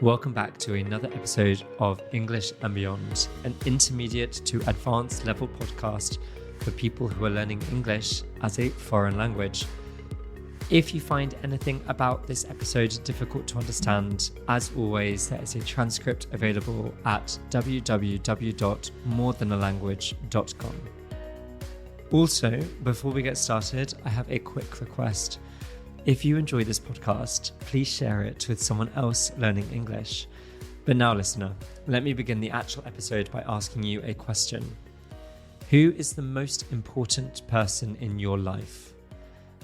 Welcome back to another episode of English and Beyond, an intermediate to advanced level podcast for people who are learning English as a foreign language. If you find anything about this episode difficult to understand, as always, there is a transcript available at www.morethan-a-language.com. Also, before we get started, I have a quick request. If you enjoy this podcast, please share it with someone else learning English. But now, listener, let me begin the actual episode by asking you a question. Who is the most important person in your life?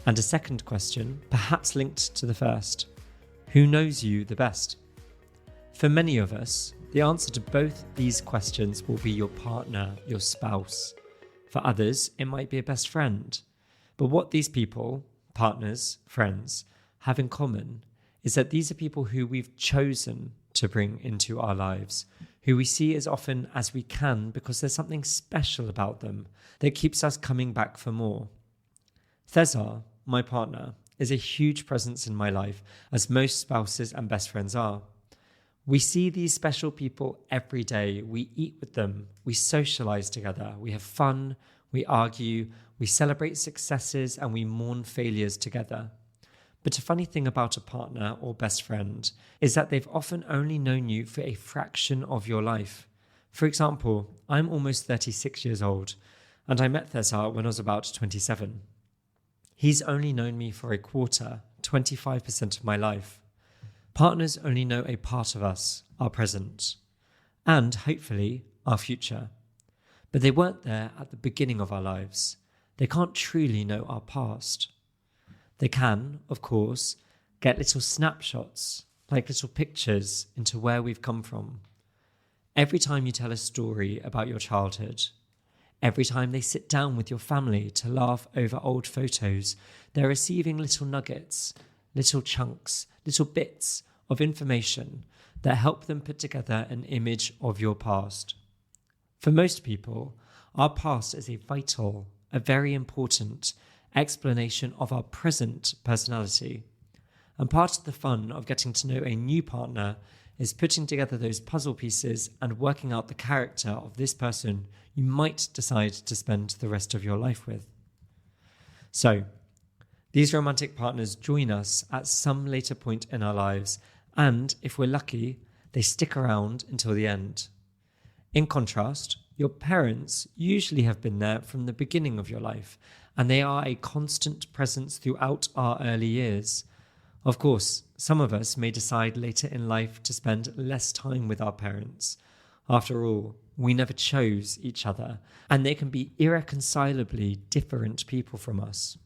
And a second question, perhaps linked to the first. Who knows you the best? For many of us, the answer to both these questions will be your partner, your spouse. For others, it might be a best friend. But what these people, partners, friends, have in common is that these are people who we've chosen to bring into our lives, who we see as often as we can because there's something special about them that keeps us coming back for more. César, my partner, is a huge presence in my life, as most spouses and best friends are. We see these special people every day. We eat with them, we socialize together, we have fun, we argue, we celebrate successes, and we mourn failures together. But a funny thing about a partner or best friend is that they've often only known you for a fraction of your life. For example, I'm almost 36 years old, and I met César when I was about 27. He's only known me for a quarter, 25% of my life. Partners only know a part of us, our present, and hopefully our future. But they weren't there at the beginning of our lives. They can't truly know our past. They can, of course, get little snapshots, like little pictures into where we've come from. Every time you tell a story about your childhood, every time they sit down with your family to laugh over old photos, they're receiving little nuggets, little chunks, little bits of information that help them put together an image of your past. For most people, our past is a vital, a very important explanation of our present personality. And part of the fun of getting to know a new partner is putting together those puzzle pieces and working out the character of this person you might decide to spend the rest of your life with. So, these romantic partners join us at some later point in our lives, and if we're lucky, they stick around until the end. In contrast, your parents usually have been there from the beginning of your life, and they are a constant presence throughout our early years. Of course, some of us may decide later in life to spend less time with our parents. After all, we never chose each other, and they can be irreconcilably different people from us.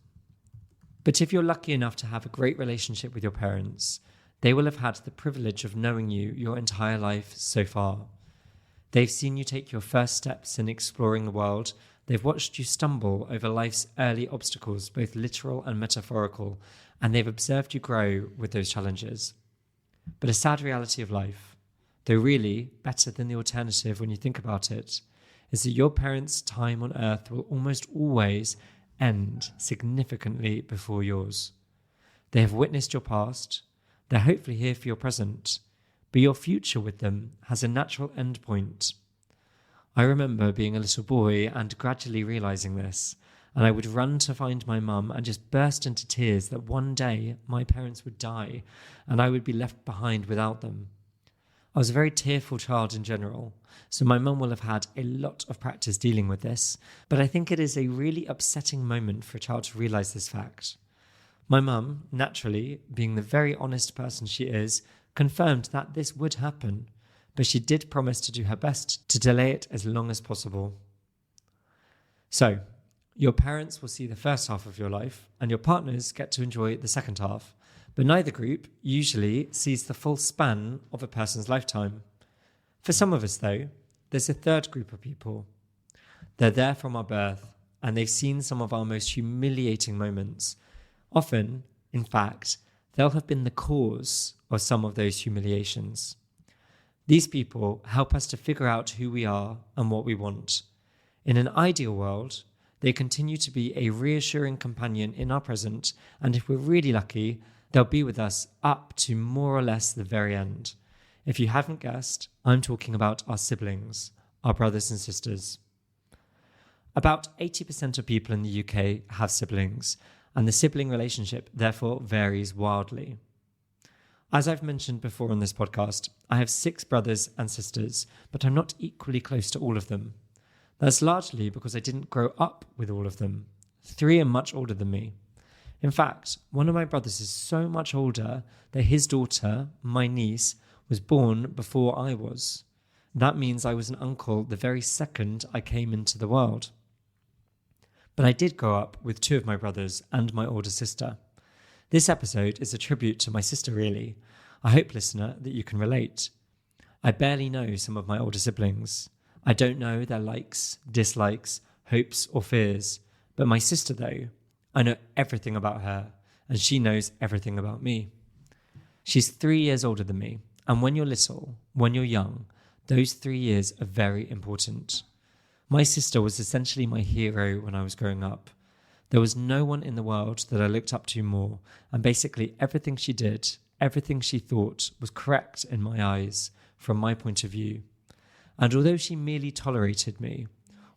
But if you're lucky enough to have a great relationship with your parents, they will have had the privilege of knowing you your entire life so far. They've seen you take your first steps in exploring the world. They've watched you stumble over life's early obstacles, both literal and metaphorical, and they've observed you grow with those challenges. But a sad reality of life, though really better than the alternative when you think about it, is that your parents' time on earth will almost always end significantly before yours. They have witnessed your past, they're hopefully here for your present, but your future with them has a natural end point. I remember being a little boy and gradually realizing this, and I would run to find my mum and just burst into tears that one day my parents would die and I would be left behind without them. I was a very tearful child in general, so my mum will have had a lot of practice dealing with this, but I think it is a really upsetting moment for a child to realize this fact. My mum, naturally, being the very honest person she is, confirmed that this would happen, but she did promise to do her best to delay it as long as possible. So, your parents will see the first half of your life, and your partners get to enjoy the second half, but neither group usually sees the full span of a person's lifetime. For some of us, though, there's a third group of people. They're there from our birth, and they've seen some of our most humiliating moments. Often, in fact, they'll have been the cause of some of those humiliations. These people help us to figure out who we are and what we want. In an ideal world, they continue to be a reassuring companion in our present, and if we're really lucky, they'll be with us up to more or less the very end. If you haven't guessed, I'm talking about our siblings, our brothers and sisters. About 80% of people in the UK have siblings, and the sibling relationship therefore varies wildly. As I've mentioned before on this podcast, I have 6 brothers and sisters, but I'm not equally close to all of them. That's largely because I didn't grow up with all of them. 3 are much older than me. In fact, one of my brothers is so much older that his daughter, my niece, was born before I was. That means I was an uncle the very second I came into the world. But I did grow up with 2 of my brothers and my older sister. This episode is a tribute to my sister, really. I hope, listener, that you can relate. I barely know some of my older siblings. I don't know their likes, dislikes, hopes or fears. But my sister, though, I know everything about her, and she knows everything about me. She's 3 years older than me, and when you're little, when you're young, those 3 years are very important. My sister was essentially my hero when I was growing up. There was no one in the world that I looked up to more, and basically everything she did, everything she thought was correct in my eyes, from my point of view. And although she merely tolerated me,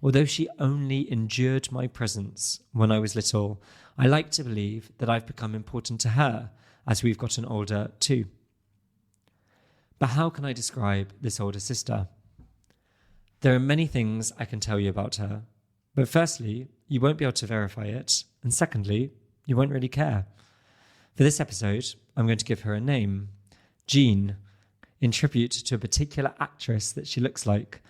although she only endured my presence when I was little, I like to believe that I've become important to her as we've gotten older too. But how can I describe this older sister? There are many things I can tell you about her, but firstly, you won't be able to verify it, and secondly, you won't really care. For this episode, I'm going to give her a name, Jeanne, in tribute to a particular actress that she looks like.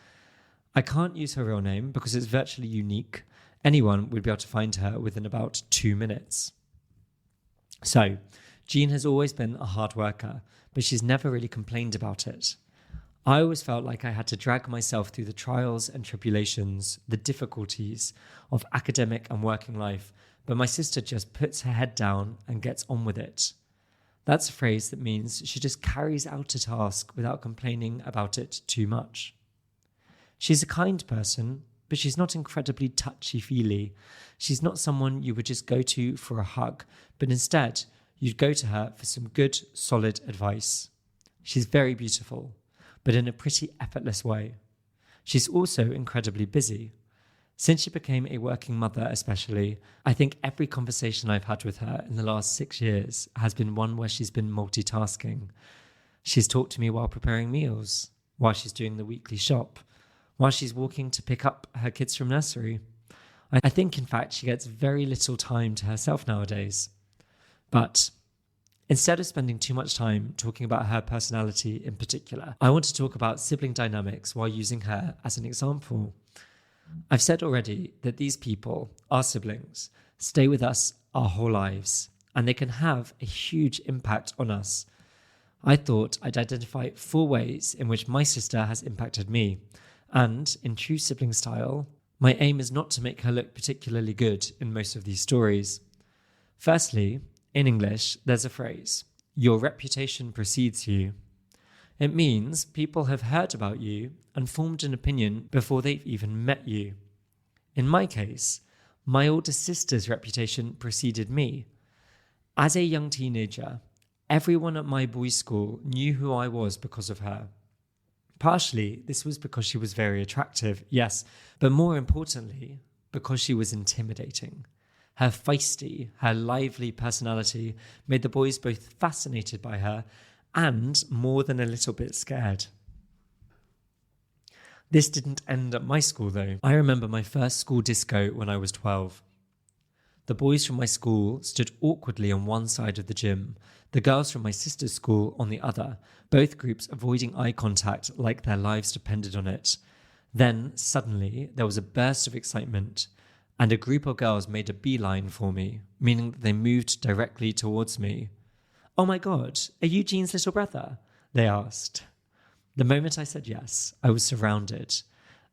I can't use her real name because it's virtually unique. Anyone would be able to find her within about 2 minutes. So, Jeanne has always been a hard worker, but she's never really complained about it. I always felt like I had to drag myself through the trials and tribulations, the difficulties of academic and working life, but my sister just puts her head down and gets on with it. That's a phrase that means she just carries out a task without complaining about it too much. She's a kind person, but she's not incredibly touchy-feely. She's not someone you would just go to for a hug, but instead you'd go to her for some good, solid advice. She's very beautiful, but in a pretty effortless way. She's also incredibly busy. Since she became a working mother especially, I think every conversation I've had with her in the last 6 years has been one where she's been multitasking. She's talked to me while preparing meals, while she's doing the weekly shop, while she's walking to pick up her kids from nursery. I think, in fact, she gets very little time to herself nowadays. But instead of spending too much time talking about her personality in particular, I want to talk about sibling dynamics while using her as an example. I've said already that these people, our siblings, stay with us our whole lives, and they can have a huge impact on us. I thought I'd identify 4 ways in which my sister has impacted me, and in true sibling style, my aim is not to make her look particularly good in most of these stories. Firstly, in English, there's a phrase, your reputation precedes you. It means people have heard about you and formed an opinion before they've even met you. In my case, my older sister's reputation preceded me. As a young teenager, everyone at my boys' school knew who I was because of her. Partially, this was because she was very attractive, yes, but more importantly, because she was intimidating. Her feisty, her lively personality made the boys both fascinated by her and more than a little bit scared. This didn't end at my school though. I remember my first school disco when I was 12. The boys from my school stood awkwardly on one side of the gym, the girls from my sister's school on the other, both groups avoiding eye contact like their lives depended on it. Then, suddenly, there was a burst of excitement, and a group of girls made a beeline for me, meaning that they moved directly towards me. "Oh my God, are you Jeanne's little brother?" they asked. The moment I said yes, I was surrounded,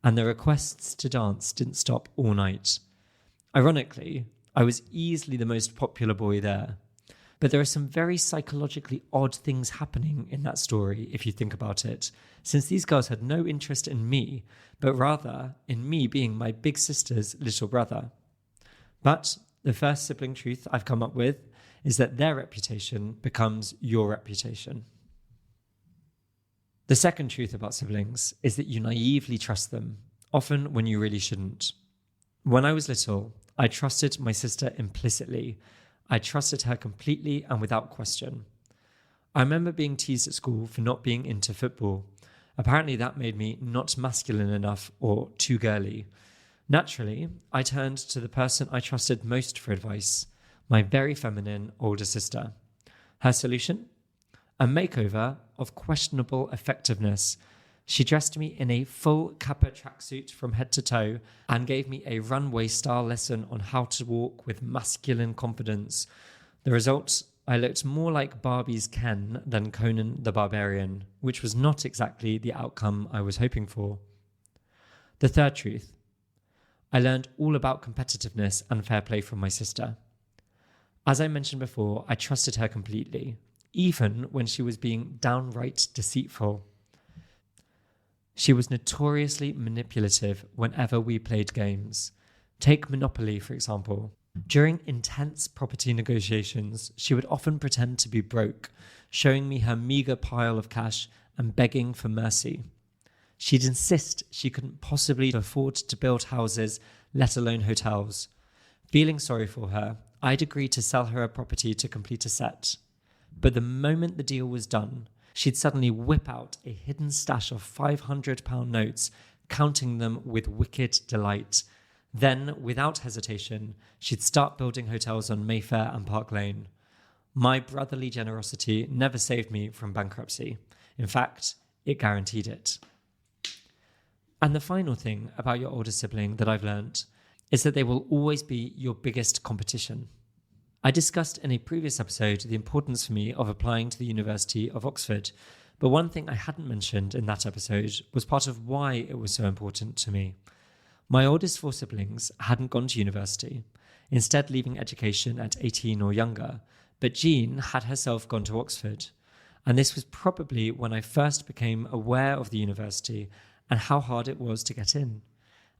and the requests to dance didn't stop all night. Ironically, I was easily the most popular boy there. But there are some very psychologically odd things happening in that story, if you think about it, since these girls had no interest in me, but rather in me being my big sister's little brother. But the first sibling truth I've come up with is that their reputation becomes your reputation. The second truth about siblings is that you naively trust them, often when you really shouldn't. When I was little, I trusted my sister implicitly. I trusted her completely and without question. I remember being teased at school for not being into football. Apparently that made me not masculine enough or too girly. Naturally, I turned to the person I trusted most for advice, my very feminine older sister. Her solution? A makeover of questionable effectiveness. She dressed me in a full Kappa tracksuit from head to toe and gave me a runway style lesson on how to walk with masculine confidence. The result? I looked more like Barbie's Ken than Conan the Barbarian, which was not exactly the outcome I was hoping for. The third truth. I learned all about competitiveness and fair play from my sister. As I mentioned before, I trusted her completely, even when she was being downright deceitful. She was notoriously manipulative whenever we played games. Take Monopoly, for example. During intense property negotiations, she would often pretend to be broke, showing me her meager pile of cash and begging for mercy. She'd insist she couldn't possibly afford to build houses, let alone hotels. Feeling sorry for her, I'd agreed to sell her a property to complete a set. But the moment the deal was done, she'd suddenly whip out a hidden stash of £500 notes, counting them with wicked delight. Then, without hesitation, she'd start building hotels on Mayfair and Park Lane. My brotherly generosity never saved me from bankruptcy. In fact, it guaranteed it. And the final thing about your older sibling that I've learned is that they will always be your biggest competition. I discussed in a previous episode the importance for me of applying to the University of Oxford, but one thing I hadn't mentioned in that episode was part of why it was so important to me. My oldest 4 siblings hadn't gone to university, instead leaving education at 18 or younger, but Jeanne had herself gone to Oxford, and this was probably when I first became aware of the university and how hard it was to get in,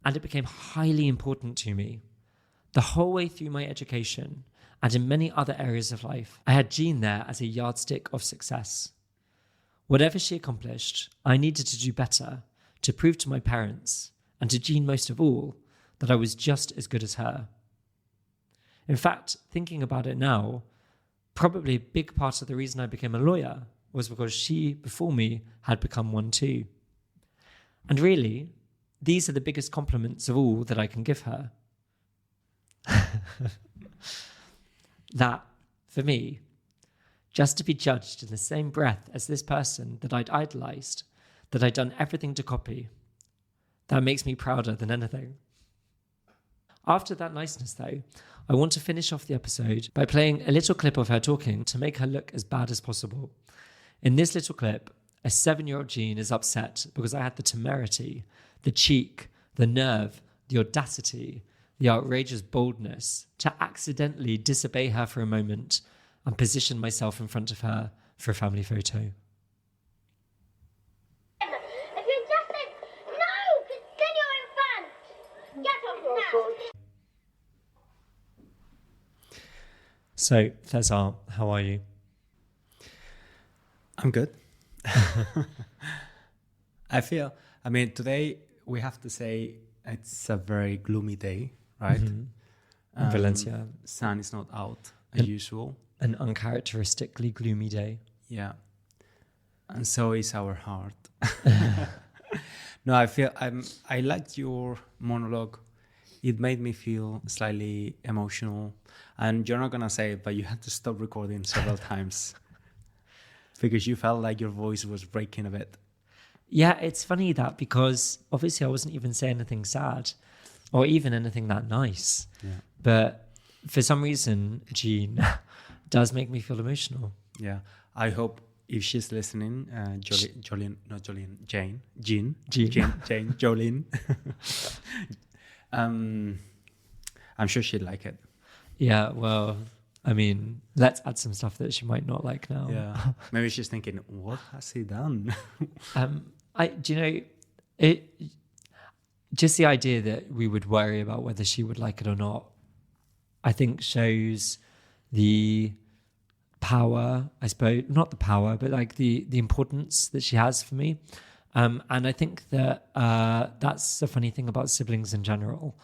and it became highly important to me. The whole way through my education, and in many other areas of life, I had Jeanne there as a yardstick of success. Whatever she accomplished, I needed to do better, to prove to my parents, and to Jeanne most of all, that I was just as good as her. In fact, thinking about it now, probably a big part of the reason I became a lawyer was because she, before me, had become one too. And really, these are the biggest compliments of all that I can give her. That, for me, just to be judged in the same breath as this person that I'd idolized, that I'd done everything to copy, that makes me prouder than anything. After that niceness, though, I want to finish off the episode by playing a little clip of her talking to make her look as bad as possible. In this little clip, a 7-year-old Jeanne is upset because I had the temerity, the cheek, the nerve, the audacity, the outrageous boldness to accidentally disobey her for a moment and position myself in front of her for a family photo. So, César, how are you? I'm good. Today we have to say it's a very gloomy day, right? Mm-hmm. In Valencia. Sun is not out as usual. An uncharacteristically gloomy day. Yeah. And so is our heart. No, I liked your monologue. It made me feel slightly emotional. And you're not going to say it, but you had to stop recording several times because you felt like your voice was breaking a bit. Yeah, it's funny that because obviously I wasn't even saying anything sad or even anything that nice. Yeah. But for some reason, Jeanne does make me feel emotional. Yeah. I hope if she's listening, Jolene, I'm sure she'd like it. Yeah, well, I mean, let's add some stuff that she might not like now. Yeah, maybe she's thinking, what has he done? Just the idea that we would worry about whether she would like it or not, I think shows the power, I suppose, not the power, but like the importance that she has for me. And I think that that's the funny thing about siblings in general.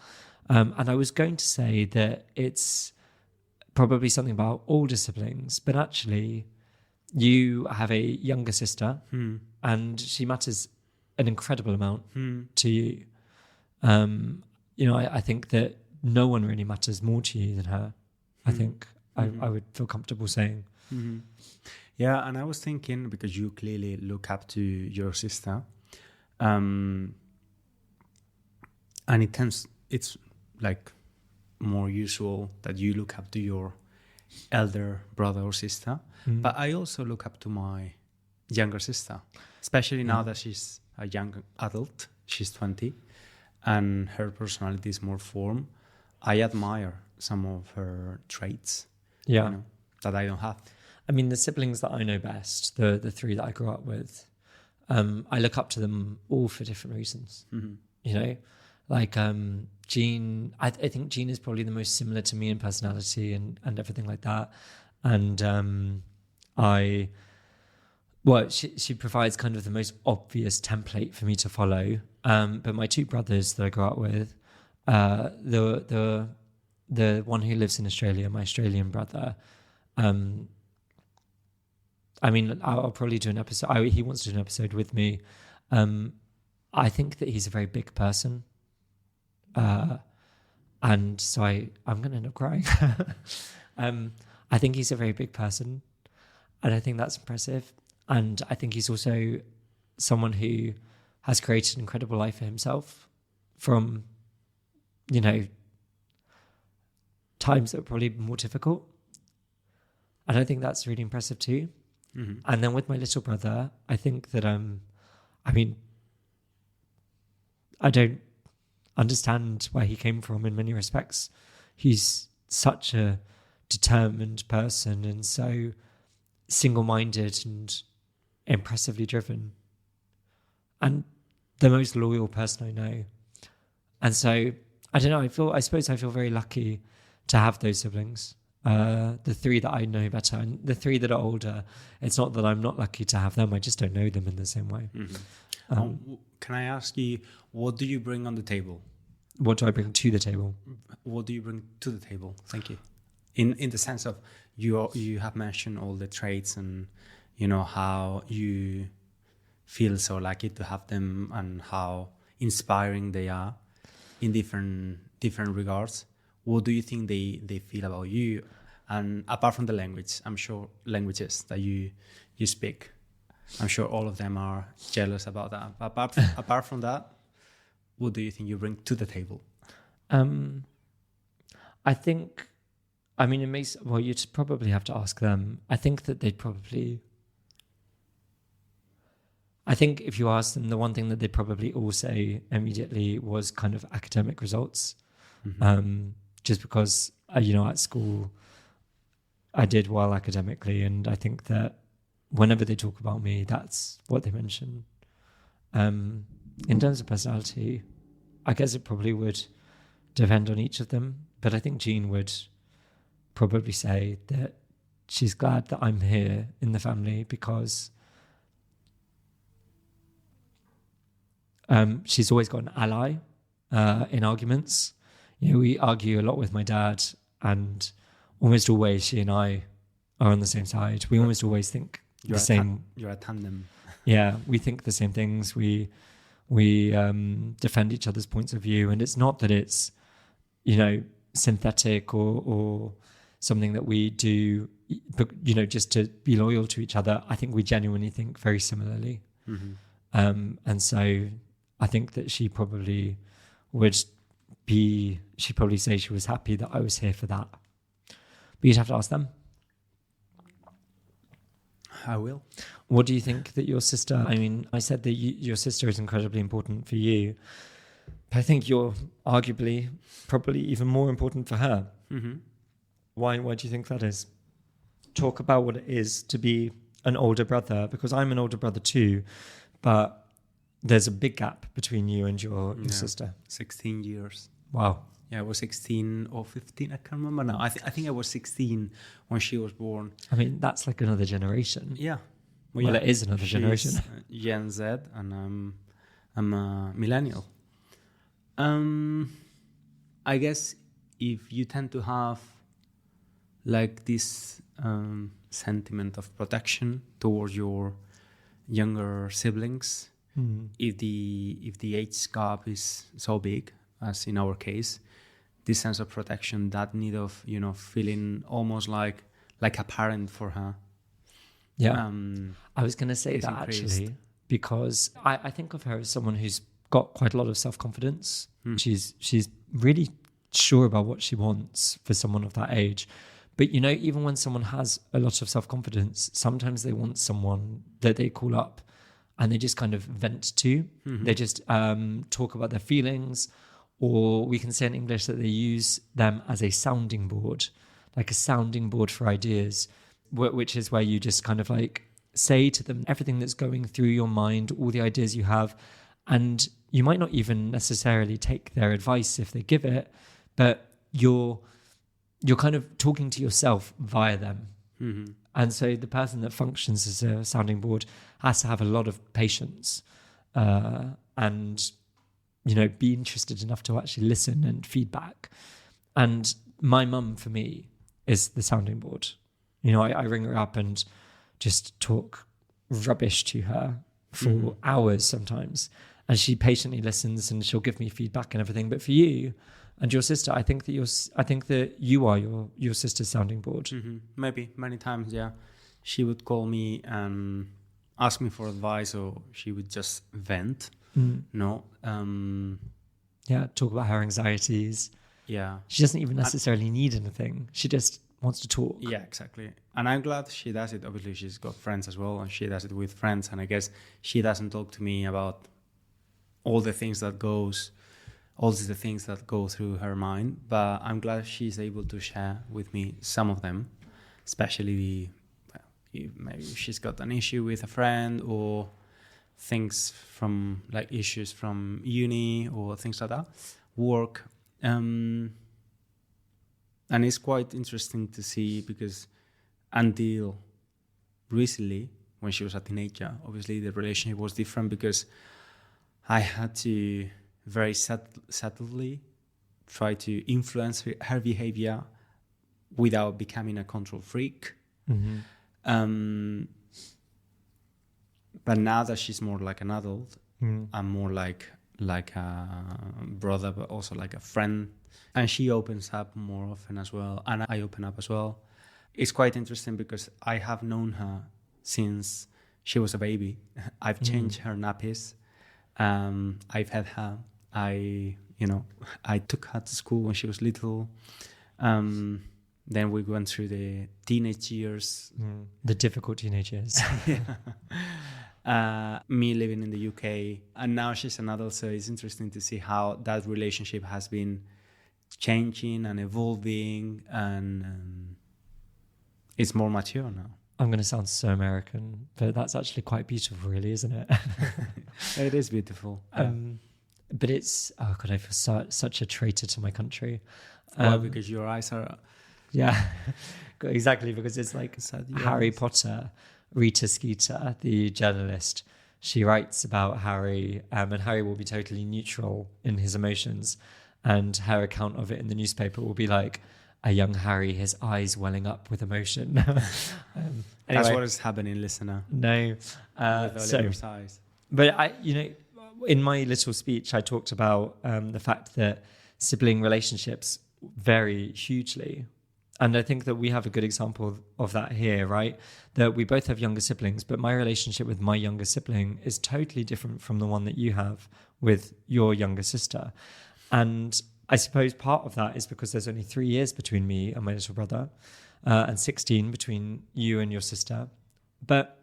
And I was going to say that it's probably something about older siblings, but actually you have a younger sister and she matters an incredible amount to you. I think that no one really matters more to you than her. I think I would feel comfortable saying. Yeah, and I was thinking, because you clearly look up to your sister, and it's like more usual that you look up to your elder brother or sister, but I also look up to my younger sister, especially now that she's a young adult. She's 20 and her personality is more formed. I admire some of her traits that I don't have. I mean, the siblings that I know best, the three that I grew up with, I look up to them all for different reasons. Like Jeanne, I think Jeanne is probably the most similar to me in personality and everything like that. And she provides kind of the most obvious template for me to follow. But my two brothers that I grew up with, the one who lives in Australia, my Australian brother, I mean, I'll probably do an episode. He wants to do an episode with me. I think that he's a very big person. And so I'm going to end up crying. I think he's a very big person. And I think that's impressive. And I think he's also someone who has created an incredible life for himself from, times that were probably more difficult. And I think that's really impressive too. And then with my little brother, I think that, I don't understand where he came from in many respects. He's such a determined person and so single-minded and impressively driven and the most loyal person I know. And so, I don't know, I suppose I feel very lucky to have those siblings. The three that I know better and the three that are older, it's not that I'm not lucky to have them, I just don't know them in the same way. Can I ask you, what do you bring on the table? What do I bring to the table? What do you bring to the table? Thank you. In the sense of you have mentioned all the traits and how you feel so lucky to have them and how inspiring they are in different regards. What do you think they feel about you? And apart from the language, I'm sure languages that you speak, I'm sure all of them are jealous about that. But apart from that, what do you think you bring to the table? I think, you'd probably have to ask them. I think that I think if you ask them, the one thing that they'd probably all say immediately was kind of academic results. Just because, at school, I did well academically. And I think that whenever they talk about me, that's what they mention. In terms of personality, I guess it probably would depend on each of them. But I think Jeanne would probably say that she's glad that I'm here in the family because she's always got an ally in arguments. We argue a lot with my dad, and almost always she and I are on the same side. We almost always think the same. You're a tandem. Yeah, we think the same things. We defend each other's points of view, and it's not that it's synthetic or something that we do, just to be loyal to each other. I think we genuinely think very similarly, and so I think that she probably she'd probably say she was happy that I was here for that. But you'd have to ask them. I will. What do you think that your sister... I said that your sister is incredibly important for you, but I think you're arguably probably even more important for her. Why do you think that is? Talk about what it is to be an older brother, because I'm an older brother too, but there's a big gap between you and your sister. 16 years. Wow. Yeah, I was 16 or 15. I can't remember now. I think I was 16 when she was born. I mean, that's like another generation. Yeah. Well, it is another generation. She's Gen Z, and I'm a millennial. I guess if you tend to have like this sentiment of protection towards your younger siblings, if the age gap is so big, as in our case, this sense of protection, that need of feeling almost like a parent for her. Yeah, I was going to say that increased. actually, because I think of her as someone who's got quite a lot of self-confidence. She's really sure about what she wants for someone of that age. But, even when someone has a lot of self-confidence, sometimes they want someone that they call up and they just kind of vent to. They just talk about their feelings, or we can say in English that they use them as a sounding board, like a sounding board for ideas, which is where you just kind of like say to them everything that's going through your mind, all the ideas you have. And you might not even necessarily take their advice if they give it, but you're kind of talking to yourself via them. And so the person that functions as a sounding board has to have a lot of patience and, be interested enough to actually listen and feedback. And my mum, for me, is the sounding board. I ring her up and just talk rubbish to her for hours sometimes. And she patiently listens and she'll give me feedback and everything. But for you and your sister, I think that you are your sister's sounding board. Maybe many times, yeah. She would call me and ask me for advice, or she would just vent. Yeah, talk about her anxieties. Yeah. She doesn't even necessarily need anything. She just wants to talk. Yeah, exactly. And I'm glad she does it. Obviously, she's got friends as well, and she does it with friends. And I guess she doesn't talk to me about all the things that go through her mind. But I'm glad she's able to share with me some of them, especially maybe she's got an issue with a friend, or things from like issues from uni or things like that, work. And it's quite interesting to see, because until recently, when she was a teenager, obviously the relationship was different, because I had to very subtly try to influence her behavior without becoming a control freak. But now that she's more like an adult, I'm more like a brother, but also like a friend. And she opens up more often as well, and I open up as well. It's quite interesting because I have known her since she was a baby. I've changed her nappies. I've had her. I took her to school when she was little. Then we went through the teenage years. The difficult teenage years. Me living in the UK, and now she's an adult, so it's interesting to see how that relationship has been changing and evolving, and it's more mature now. I'm going to sound so American, but that's actually quite beautiful, really, isn't it? It is beautiful. But it's, oh God, I feel such a traitor to my country. Why? Because your eyes are... Yeah, exactly, because it's like Harry Potter. Rita Skeeter, the journalist, she writes about Harry, and Harry will be totally neutral in his emotions, and her account of it in the newspaper will be like a young Harry, his eyes welling up with emotion. Anyway, that's what is happening, listener. No, but in my little speech, I talked about the fact that sibling relationships vary hugely. And I think that we have a good example of that here, right? That we both have younger siblings, but my relationship with my younger sibling is totally different from the one that you have with your younger sister. And I suppose part of that is because there's only 3 years between me and my little brother, and 16 between you and your sister. But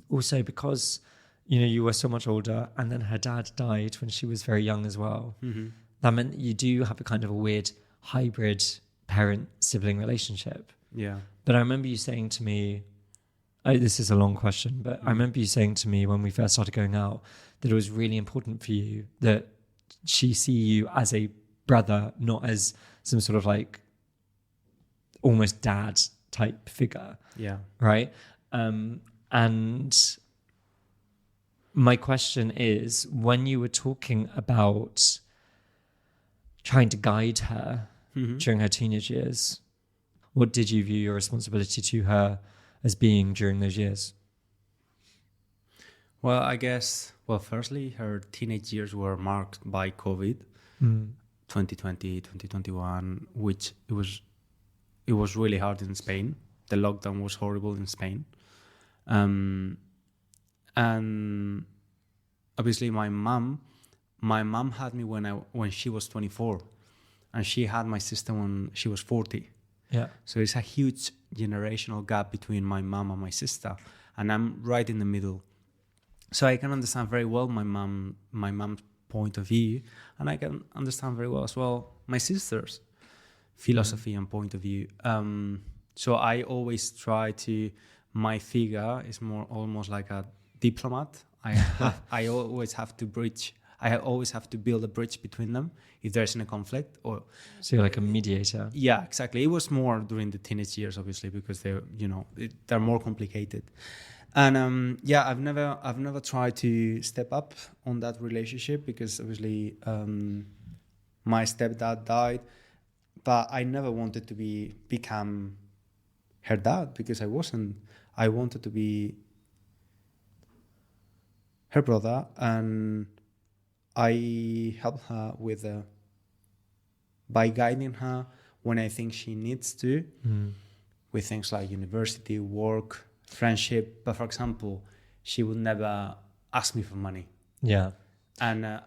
also because, you were so much older, and then her dad died when she was very young as well. That meant that you do have a kind of a weird hybrid parent-sibling relationship. Yeah. But I remember you saying to me, this is a long question, but I remember you saying to me when we first started going out that it was really important for you that she see you as a brother, not as some sort of like almost dad type figure. Yeah. Right. And my question is, when you were talking about trying to guide her during her teenage years, what did you view your responsibility to her as being during those years? Well, I guess, firstly, her teenage years were marked by COVID, 2020, 2021, which it was really hard in Spain. The lockdown was horrible in Spain. And obviously my mom had me when she was 24, and she had my sister when she was 40. Yeah. So it's a huge generational gap between my mom and my sister, and I'm right in the middle. So I can understand very well my mom's point of view, and I can understand very well as well my sister's philosophy and point of view. So I always try to, my figure is more almost like a diplomat. I always have to build a bridge between them if there's a conflict. Or so you're like a mediator. Yeah, exactly. It was more during the teenage years, obviously, because they're more complicated. And I've never tried to step up on that relationship because obviously my stepdad died, but I never wanted to become her dad because I wasn't. I wanted to be her brother, and I help her by guiding her when I think she needs to, with things like university, work, friendship. But for example, she would never ask me for money. Yeah. And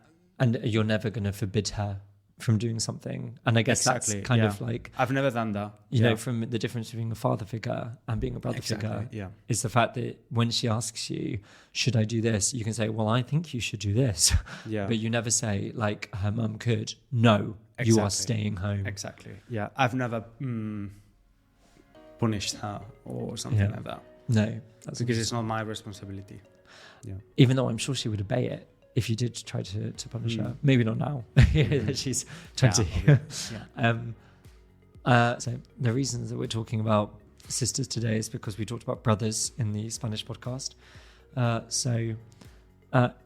you're never going to forbid her from doing something. And I guess that's kind of like... I've never done that. You know, from the difference between a father figure and being a brother figure is the fact that when she asks you, should I do this? You can say, well, I think you should do this. Yeah. But you never say, like her mum could, no, you are staying home. Exactly. Yeah. I've never punished her or something like that. No. That's because it's not my responsibility. Yeah. Even though I'm sure she would obey it if you did try to punish her. Maybe not now. She's 20. So the reasons that we're talking about sisters today is because we talked about brothers in the Spanish podcast. So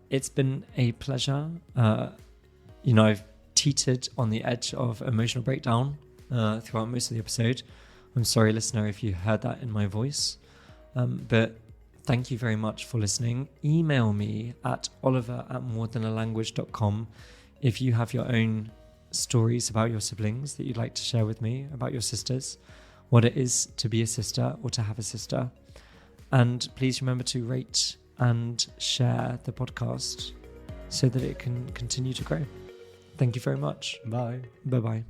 it's been a pleasure. I've teetered on the edge of emotional breakdown throughout most of the episode. I'm sorry, listener, if you heard that in my voice. But thank you very much for listening. Email me at oliver@morethan_a_language.com if you have your own stories about your siblings that you'd like to share with me, about your sisters, what it is to be a sister or to have a sister. And please remember to rate and share the podcast so that it can continue to grow. Thank you very much. Bye. Bye-bye.